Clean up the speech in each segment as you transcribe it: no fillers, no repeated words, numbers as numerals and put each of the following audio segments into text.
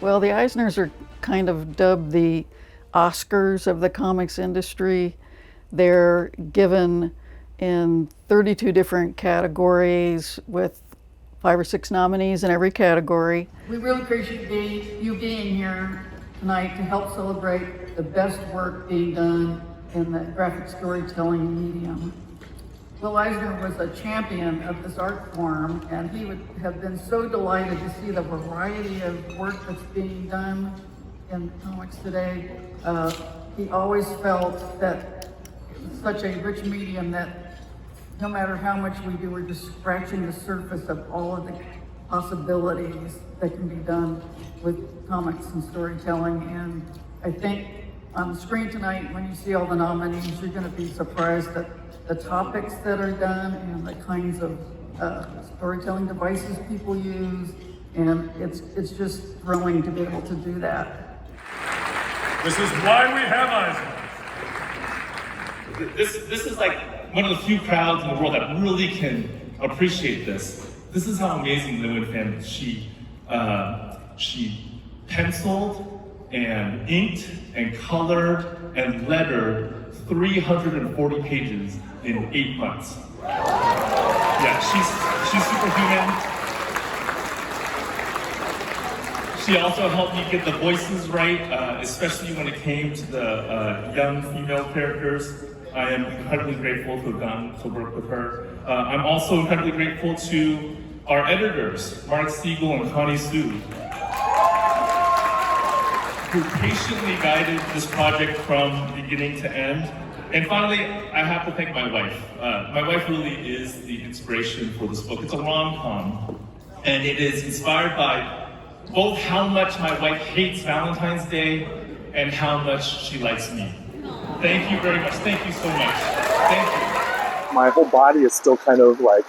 Well, the Eisners are kind of dubbed the Oscars of the comics industry. They're given in 32 different categories with 5 or 6 nominees in every category. We really appreciate you being here tonight to help celebrate the best work being done in the graphic storytelling medium. Will Eisner was a champion of this art form, and he would have been so delighted to see the variety of work that's being done in comics today. He always felt that it's such a rich medium that no matter how much we do, we're just scratching the surface of all of the possibilities that can be done with comics and storytelling. And I think on the screen tonight, when you see all the nominees, you're going to be surprised at the topics that are done and the kinds of storytelling devices people use. And it's just thrilling to be able to do that. This is why we have Eisner. This is like one of the few crowds in the world that really can appreciate this. This is how amazing Lewin Pham is. She penciled and inked and colored and lettered 340 pages in 8 months. Yeah, she's superhuman. She also helped me get the voices right, especially when it came to the young female characters. I am incredibly grateful to have gotten to work with her. I'm also incredibly grateful to our editors, Marc and Connie Sue, who patiently guided this project from beginning to end. And finally, I have to thank my wife. My wife really is the inspiration for this book. It's a rom-com, and it is inspired by both how much my wife hates Valentine's Day and how much she likes me. Thank you very much. Thank you so much. Thank you. My whole body is still kind of like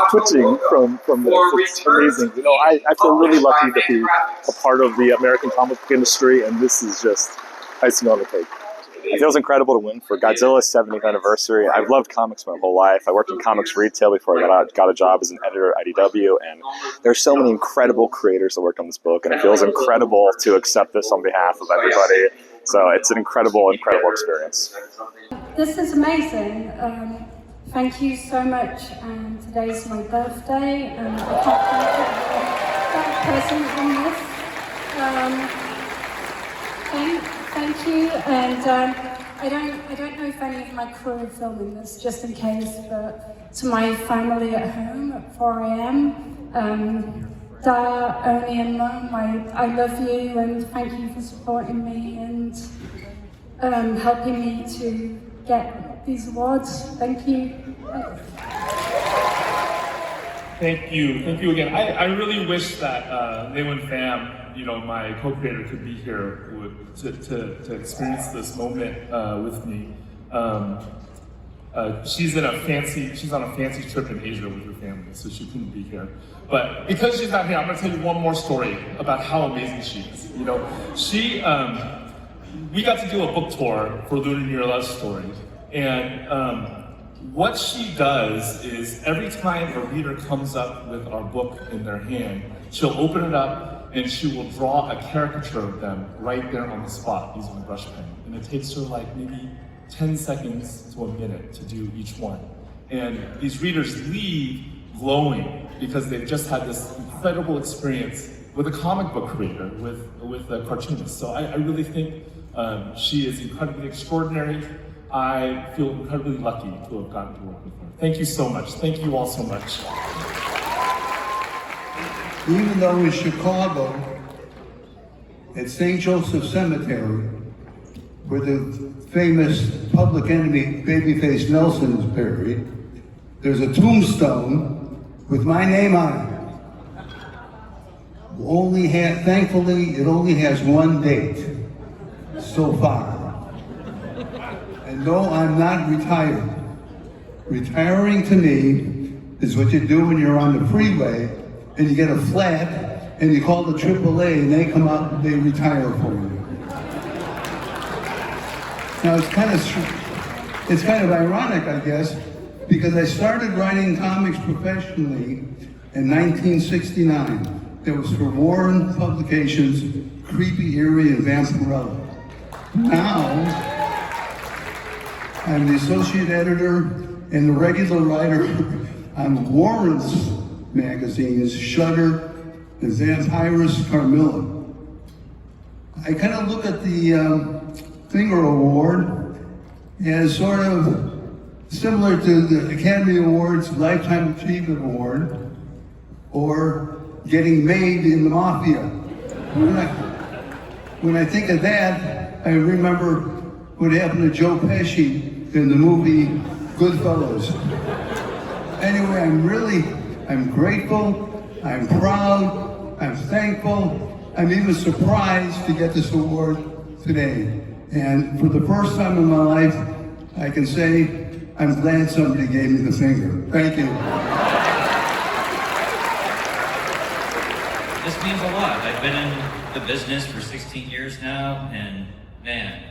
twitching from this. It's amazing. You know, I feel really lucky to be a part of the American comic book industry, and this is just icing on the cake. It feels incredible to win for Godzilla's 70th anniversary. I've loved comics my whole life. I worked in comics retail before I got a job as an editor at IDW, and there's so many incredible creators that worked on this book, and it feels incredible to accept this on behalf of everybody. So it's an incredible, incredible experience. This is amazing. Thank you so much. Today's my birthday, and I can't think of a present on this. Thank you, and I don't know if any of my crew are filming this, just in case, but to my family at home at 4 a.m. Dad, Oni and Mum, I love you, and thank you for supporting me and helping me to get these awards. Thank you. Thank you again. I really wish that Lewin Pham, you know, my co-creator, could be here to experience this moment with me. She's on a fancy trip in Asia with her family, so she couldn't be here. But because she's not here, I'm going to tell you one more story about how amazing she is. You know, we got to do a book tour for Lunar Near Love Story, and what she does is every time a reader comes up with our book in their hand, she'll open it up and she will draw a caricature of them right there on the spot using a brush pen. And it takes her like maybe 10 seconds to a minute to do each one. And these readers leave glowing because they've just had this incredible experience with a comic book creator, with a cartoonist. So I really think she is incredibly extraordinary. I feel incredibly lucky to have gotten to work with her. Thank you so much. Thank you all so much. Even though in Chicago, at St. Joseph Cemetery, where the famous Public Enemy Babyface Nelson is buried, there's a tombstone with my name on it. Thankfully, it only has one date so far. And no, I'm not retired. Retiring to me is what you do when you're on the freeway and you get a flat and you call the AAA and they come out and they retire for you. Now it's kind of ironic, I guess, because I started writing comics professionally in 1969. that was for Warren Publications, Creepy, Eerie, and Vampirella. Now, I'm the associate editor and the regular writer on Warren's magazines, Shudder and Vampirus Carmilla. I kind of look at the Finger Award as sort of similar to the Academy Awards Lifetime Achievement Award, or getting made in the Mafia. When I think of that, I remember what happened to Joe Pesci in the movie Goodfellas. Anyway, I'm grateful, I'm proud, I'm thankful, I'm even surprised to get this award today. And for the first time in my life, I can say I'm glad somebody gave me the finger. Thank you. This means a lot. I've been in the business for 16 years now, and man.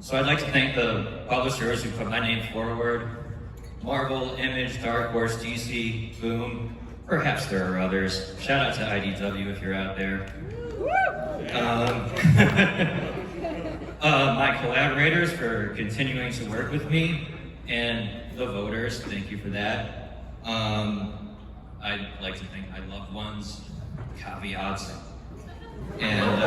So I'd like to thank the publishers who put my name forward. Marvel, Image, Dark Horse, DC, Boom. Perhaps there are others. Shout out to IDW if you're out there. My collaborators for continuing to work with me, and the voters, thank you for that. I'd like to thank my loved ones, caveats, and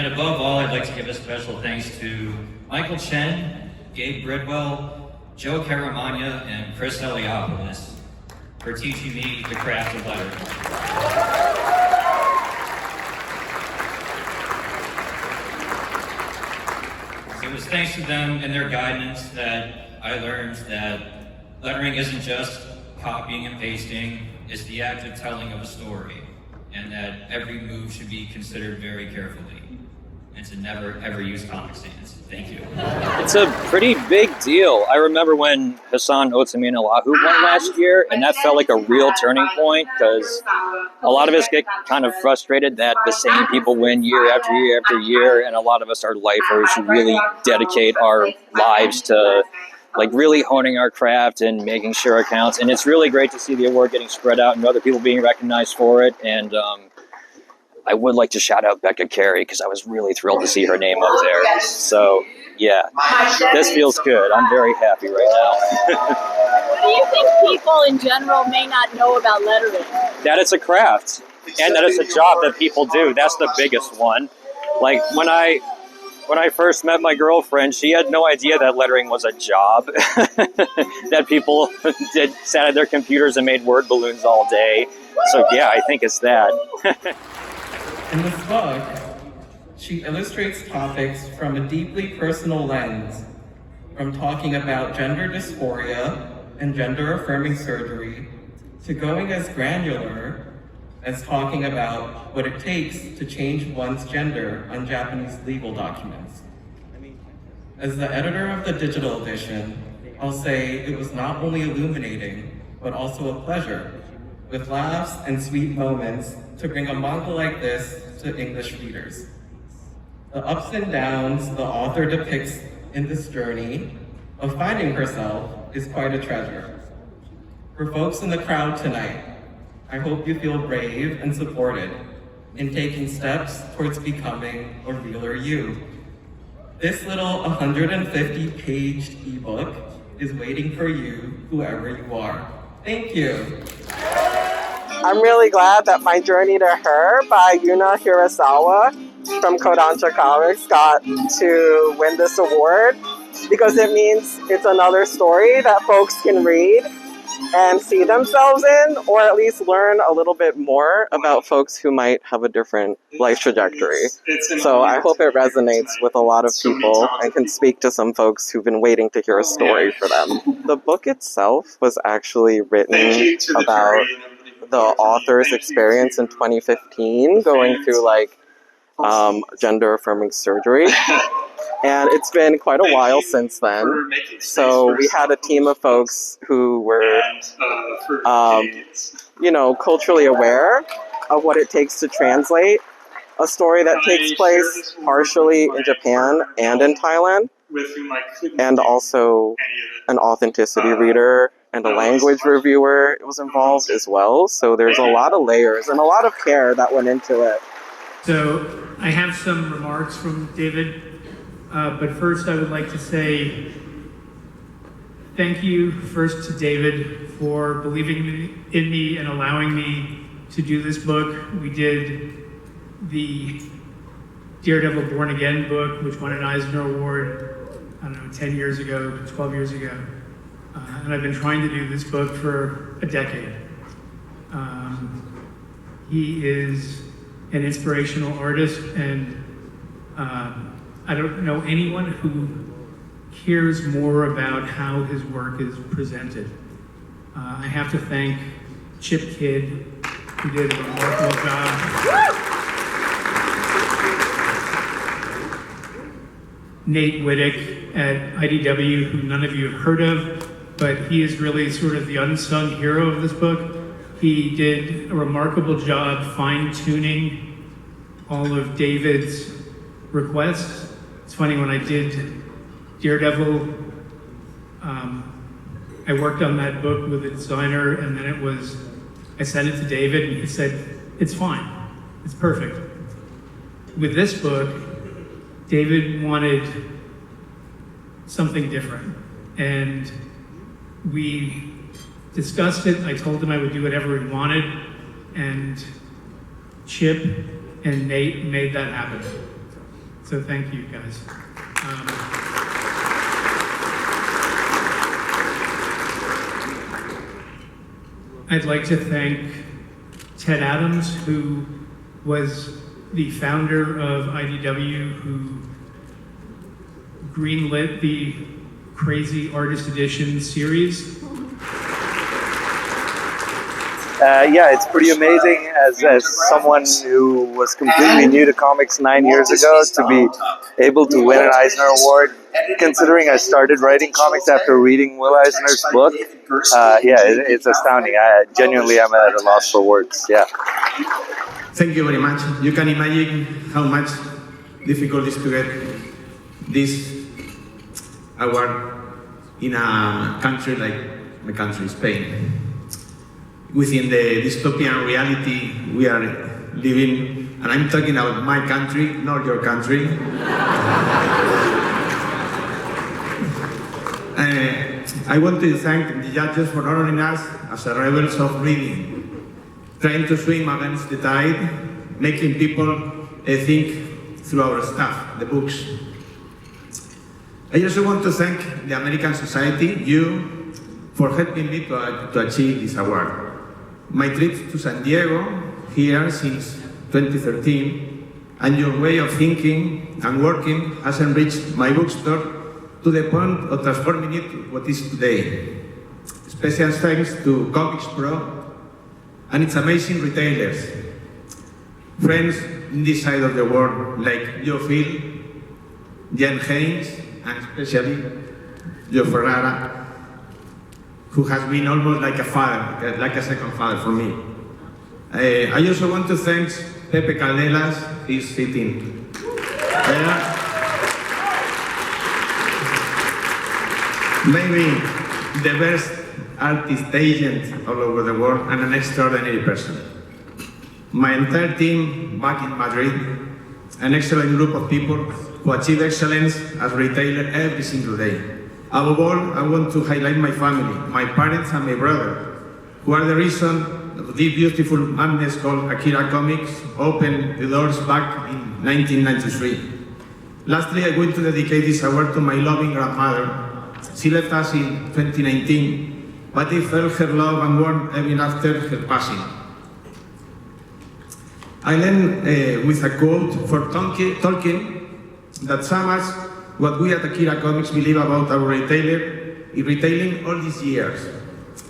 above all, I'd like to give a special thanks to Michael Chen, Gabe Bridwell, Joe Caramagna, and Chris Eliopoulos for teaching me the craft of lettering. It was thanks to them and their guidance that I learned that lettering isn't just copying and pasting, it's the act of telling of a story, and that every move should be considered very carefully, and to never ever use Comic Sans. Thank you. It's a pretty big deal. I remember when Hassan Otsumaniallahu won last year, and that felt like a real turning point, because a lot of us get kind of frustrated that the same people win year after year after year, and a lot of us are lifers who really dedicate our lives to like really honing our craft and making sure it counts. And it's really great to see the award getting spread out and other people being recognized for it. And I would like to shout out Becca Carey, because I was really thrilled to see her name up there. So yeah, this feels good. I'm very happy right now. What do you think people in general may not know about lettering? That it's a craft, and that it's a job that people do. That's the biggest one. Like when I first met my girlfriend, she had no idea that lettering was a job, that people sat at their computers and made word balloons all day. So yeah, I think it's that. In this book, she illustrates topics from a deeply personal lens, from talking about gender dysphoria and gender-affirming surgery, to going as granular as talking about what it takes to change one's gender on Japanese legal documents. As the editor of the digital edition, I'll say it was not only illuminating, but also a pleasure, with laughs and sweet moments, to bring a manga like this to English readers. The ups and downs the author depicts in this journey of finding herself is quite a treasure. For folks in the crowd tonight, I hope you feel brave and supported in taking steps towards becoming a realer you. This little 150-page ebook is waiting for you, whoever you are. Thank you. I'm really glad that My Journey to Her by Yuna Hirasawa from Kodansha Comics got to win this award, because it means it's another story that folks can read and see themselves in, or at least learn a little bit more about folks who might have a different life trajectory. So I hope it resonates with a lot of people and can speak to some folks who've been waiting to hear a story for them. The book itself was actually written about the author's experience in 2015 going through like gender-affirming surgery. And it's been quite a while since then. So we had a team of folks who were, culturally aware of what it takes to translate a story that takes place partially in Japan and in Thailand, and also an authenticity reader and a language reviewer was involved as well. So there's a lot of layers and a lot of care that went into it. So I have some remarks from David, but first I would like to say thank you first to David for believing in me and allowing me to do this book. We did the Daredevil Born Again book, which won an Eisner Award, I don't know, 10 years ago, 12 years ago. And I've been trying to do this book for a decade. He is an inspirational artist, and I don't know anyone who cares more about how his work is presented. I have to thank Chip Kidd, who did a remarkable job. Nate Wittick at IDW, who none of you have heard of, but he is really sort of the unsung hero of this book. He did a remarkable job fine-tuning all of David's requests. It's funny, when I did Daredevil, I worked on that book with a designer, and then I sent it to David, and he said, it's fine, it's perfect. With this book, David wanted something different, and we discussed it. I told him I would do whatever he wanted, and Chip and Nate made that happen. So thank you, guys. I'd like to thank Ted Adams, who was the founder of IDW, who greenlit the Crazy Artist Edition series. Yeah, it's pretty amazing as someone who was completely new to comics 9 years ago to be able to win an Eisner Award. Considering I started writing comics after reading Will Eisner's book, it's astounding. I genuinely am at a loss for words. Yeah. Thank you very much. You can imagine how much difficult it is to get this award in a country like my country, Spain. Within the dystopian reality we are living, and I'm talking about my country, not your country. I want to thank the judges for honoring us as a rebels of reading, trying to swim against the tide, making people think through our stuff, the books. I also want to thank the American Society, you, for helping me to achieve this award. My trip to San Diego, here since 2013, and your way of thinking and working has enriched my bookstore to the point of transforming it to what is today. Special thanks to Comics Pro and its amazing retailers. Friends in this side of the world like Joe Phil, Jen Haynes, and especially Joe Ferrara, who has been almost like a father, like a second father for me. I also want to thank Pepe Caldelas, he's sitting there. Maybe the best artist agent all over the world and an extraordinary person. My entire team back in Madrid, an excellent group of people who achieve excellence as retailer every single day. Above all, I want to highlight my family, my parents and my brother, who are the reason this beautiful madness called Akira Comics opened the doors back in 1993. Lastly, I want to dedicate this award to my loving grandmother. She left us in 2019, but I felt her love and warmth even after her passing. I end with a quote for Tolkien that sums what we at Akira Comics believe about our retailing all these years.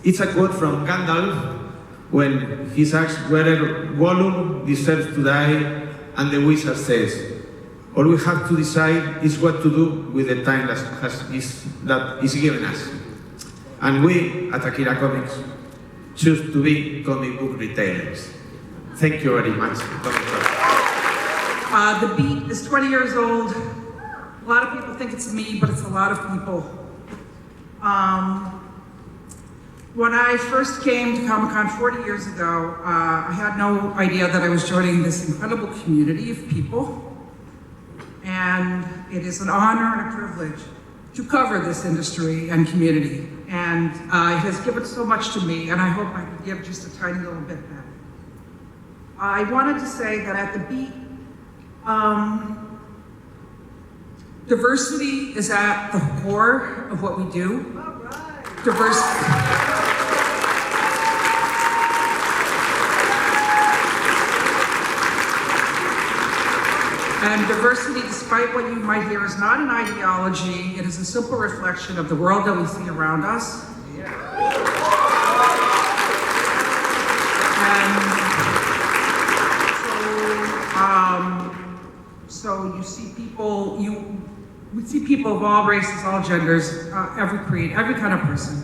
It's a quote from Gandalf when he's asked whether Gollum deserves to die, and the wizard says, all we have to decide is what to do with the time that is given us. And we at Akira Comics choose to be comic book retailers. Thank you very much. The beat is 20 years old. A lot of people think it's me, but it's a lot of people. When I first came to Comic-Con 40 years ago, I had no idea that I was joining this incredible community of people. And it is an honor and a privilege to cover this industry and community. And it has given so much to me, and I hope I can give just a tiny little bit back. I wanted to say that at the Beat, diversity is at the core of what we do. And diversity, despite what you might hear, is not an ideology. It is a simple reflection of the world that we see around us. And so you see people, we see people of all races, all genders, every creed, every kind of person,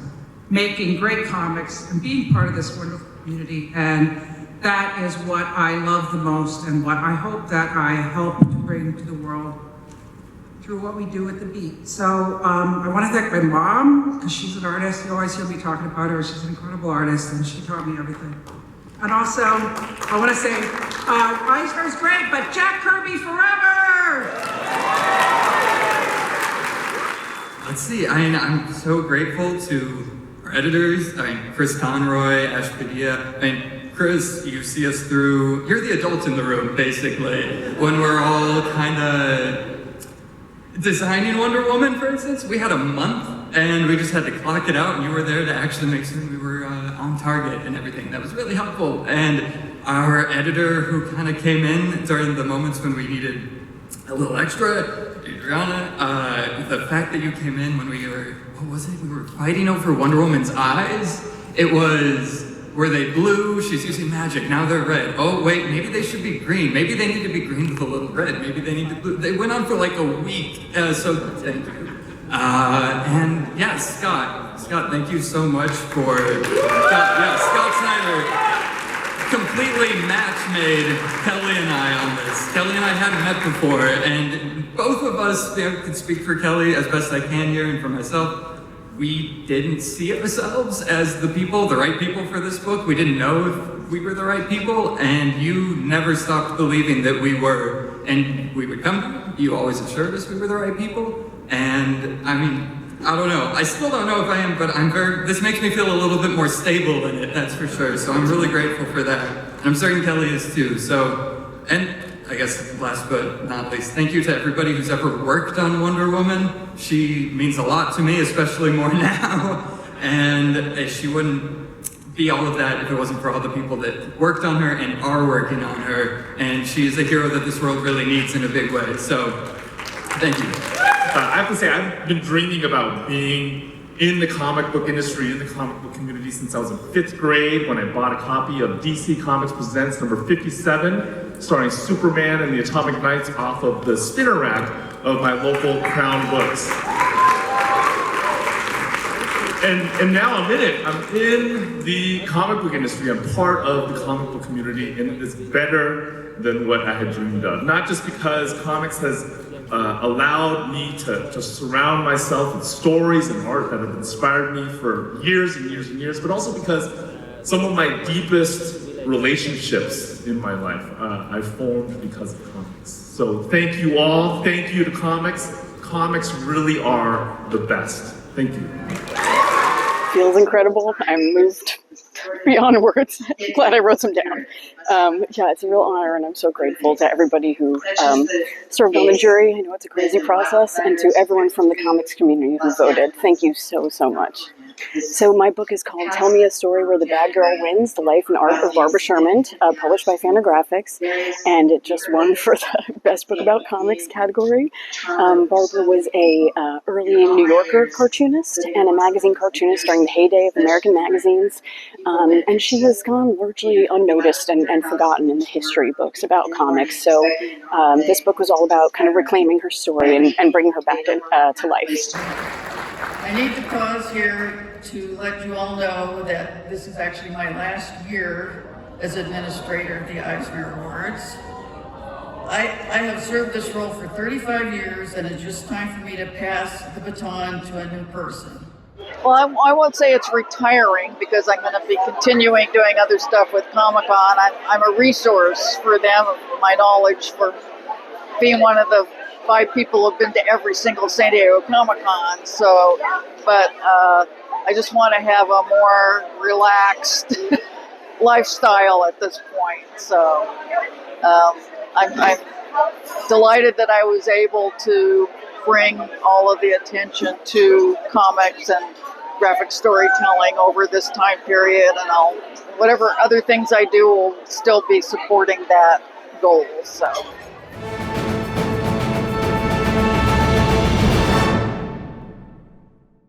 making great comics and being part of this wonderful community. And that is what I love the most and what I hope that I help to bring to the world through what we do at the Beat. So I want to thank my mom, because she's an artist. You always hear me talking about her. She's an incredible artist, and she taught me everything. And also, I want to say, Eisner's great, but Jack Kirby forever! Let's see, I'm so grateful to our editors, Chris Conroy, Ash Padilla. Chris, you see us through, you're the adult in the room, basically. When we're all kind of designing Wonder Woman, for instance, we had a month and we just had to clock it out, and you were there to actually make sure we were on target and everything. That was really helpful. And our editor who kind of came in during the moments when we needed a little extra, Adriana, the fact that you came in when we were, what was it? We were fighting over Wonder Woman's eyes. It was, were they blue? She's using magic, now they're red. Oh wait, maybe they should be green. Maybe they need to be green with a little red. Maybe they need to blue. They went on for like a week, so thank you. And yeah, Scott, thank you so much for, Scott Snyder completely match-made Kelly and I on this. Kelly and I hadn't met before, and both of us, could speak for Kelly as best I can here and for myself, we didn't see ourselves as the right people for this book. We didn't know if we were the right people, and you never stopped believing that we were. And we would come, you always assured us we were the right people, and I don't know. I still don't know if I am, but this makes me feel a little bit more stable in it, that's for sure. So I'm really grateful for that. And I'm certain Kelly is too. So, and I guess last but not least, thank you to everybody who's ever worked on Wonder Woman. She means a lot to me, especially more now. And she wouldn't be all of that if it wasn't for all the people that worked on her and are working on her. And she is a hero that this world really needs in a big way. So, thank you. I have to say, I've been dreaming about being in the comic book industry, in the comic book community since I was in 5th grade when I bought a copy of DC Comics Presents number 57, starring Superman and the Atomic Knights off of the spinner rack of my local Crown Books. And now I'm in it. I'm in the comic book industry. I'm part of the comic book community, and it is better than what I had dreamed of. Not just because comics has allowed me to surround myself with stories and art that have inspired me for years and years and years, but also because some of my deepest relationships in my life I formed because of comics. So thank you all. Thank you to comics. Comics really are the best. Thank you. Feels incredible. I'm moved beyond words. I'm glad I wrote them down. Yeah, it's a real honor, and I'm so grateful to everybody who served on the jury. I know it's a crazy process, and to everyone from the comics community who voted. Thank you so, so much. So my book is called Tell Me a Story Where the Bad Girl Wins, The Life and Art of Barbara Sherman, published by Fantagraphics, and it just won for the Best Book About Comics category. Barbara was a early New Yorker cartoonist and a magazine cartoonist during the heyday of American magazines, and she has gone largely unnoticed and forgotten in the history books about comics. So this book was all about kind of reclaiming her story and bringing her back to life. I need to pause here to let you all know that this is actually my last year as administrator of the Eisner Awards. I have served this role for 35 years, and it's just time for me to pass the baton to a new person. Well, I won't say it's retiring because I'm going to be continuing doing other stuff with Comic-Con. I'm a resource for them, my knowledge for being one of the 5 people who've been to every single San Diego Comic-Con. So, but I just want to have a more relaxed lifestyle at this point. So I'm delighted that I was able to bring all of the attention to comics and graphic storytelling over this time period, and whatever other things I do will still be supporting that goal. So.